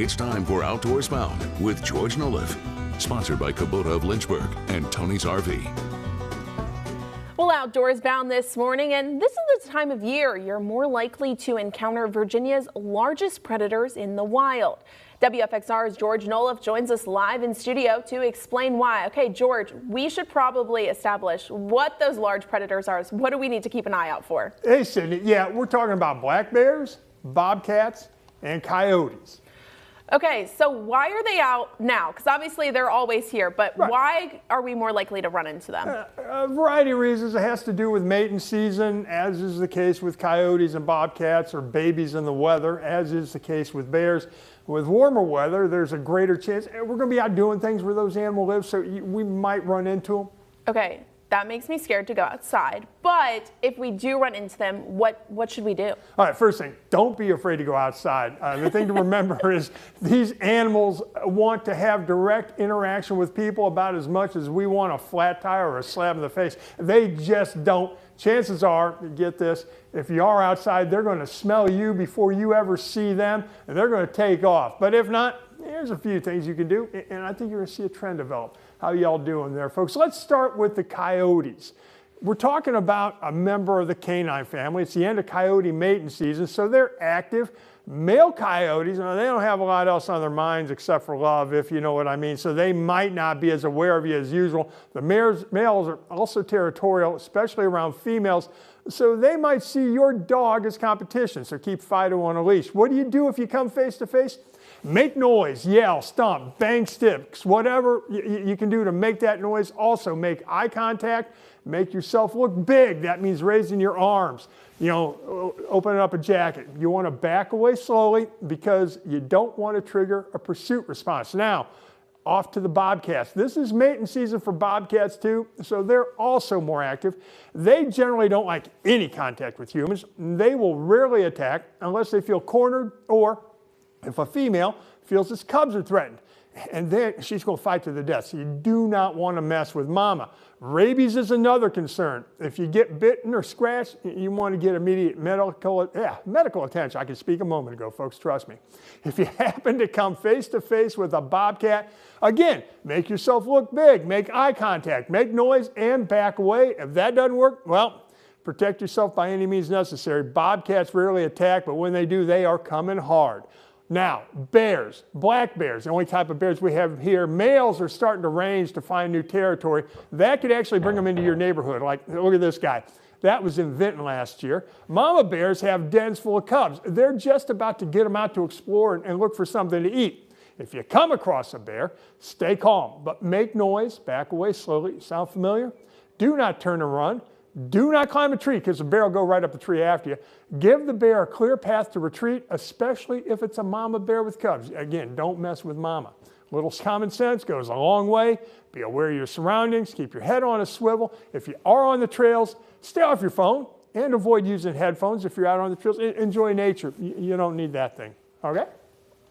It's time for Outdoors Bound with George Noliff. Sponsored by Kubota of Lynchburg and Tony's RV. Well, Outdoors Bound this morning, and this is the time of year you're more likely to encounter Virginia's largest predators in the wild. WFXR's George Noliff joins us live in studio to explain why. Okay, George, we should probably establish what those large predators are. What do we need to keep an eye out for? Hey, Sydney. Yeah, we're talking about black bears, bobcats, and coyotes. Okay, so why are they out now? Because obviously they're always here, but Right. Why are we more likely to run into them? A variety of reasons. It has to do with mating season, as is the case with coyotes and bobcats, or babies in the weather, as is the case with bears. With warmer weather, there's a greater chance. We're going to be out doing things where those animals live, so we might run into them. Okay, that makes me scared to go outside. But if we do run into them, what should we do? All right, first thing, don't be afraid to go outside. The thing to remember is these animals want to have direct interaction with people about as much as we want a flat tire or a slap in the face. They just don't. Chances are, get this, if you are outside, they're going to smell you before you ever see them, and they're going to take off. But if not, there's a few things you can do, and I think you're going to see a trend develop. How y'all doing there, folks? Let's start with the coyotes. We're talking about a member of the canine family. It's the end of coyote mating season, so they're active. Male coyotes, they don't have a lot else on their minds except for love, if you know what I mean, so they might not be as aware of you as usual. The males are also territorial, especially around females, so they might see your dog as competition, so keep Fido on a leash. What do you do if you come face to face? Make noise, yell, stomp, bang sticks, whatever you can do to make that noise. Also make eye contact, make yourself look big. That means raising your arms, opening up a jacket. You want to back away slowly because you don't want to trigger a pursuit response. Now, off to the bobcats. This is mating season for bobcats too, so they're also more active. They generally don't like any contact with humans. They will rarely attack unless they feel cornered or if a female feels its cubs are threatened, and then she's going to fight to the death. So you do not want to mess with mama. Rabies is another concern. If you get bitten or scratched, you want to get immediate medical attention. I could speak a moment ago, folks, trust me. If you happen to come face to face with a bobcat, again, make yourself look big, make eye contact, make noise, and back away. If that doesn't work, well, protect yourself by any means necessary. Bobcats rarely attack, but when they do, they are coming hard. Now, bears, black bears, the only type of bears we have here, males are starting to range to find new territory. That could actually bring them into your neighborhood. Like, look at this guy. That was in Vinton last year. Mama bears have dens full of cubs. They're just about to get them out to explore and look for something to eat. If you come across a bear, stay calm, but make noise, back away slowly. Sound familiar? Do not turn and run. Do not climb a tree because the bear will go right up the tree after you. Give the bear a clear path to retreat, especially if it's a mama bear with cubs. Again, don't mess with mama. Little common sense goes a long way. Be aware of your surroundings. Keep your head on a swivel. If you are on the trails, stay off your phone and avoid using headphones if you're out on the trails. Enjoy nature. You don't need that thing. Okay?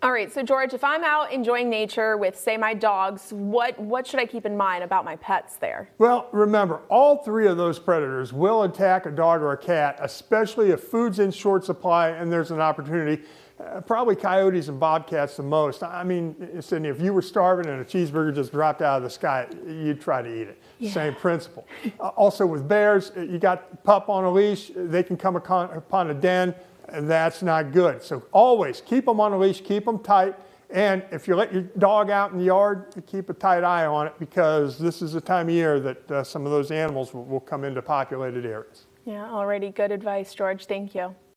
All right, so George, if I'm out enjoying nature with, say, my dogs, what should I keep in mind about my pets there? Well, remember, all three of those predators will attack a dog or a cat, especially if food's in short supply and there's an opportunity. Probably coyotes and bobcats the most. I mean, Sydney, if you were starving and a cheeseburger just dropped out of the sky, you'd try to eat it. Yeah. Same principle. Also with bears, you got pup on a leash, they can come upon a den, and that's not good. So always keep them on a leash, keep them tight, and if you let your dog out in the yard, keep a tight eye on it because this is the time of year that some of those animals will come into populated areas. Yeah, already good advice, George. Thank you.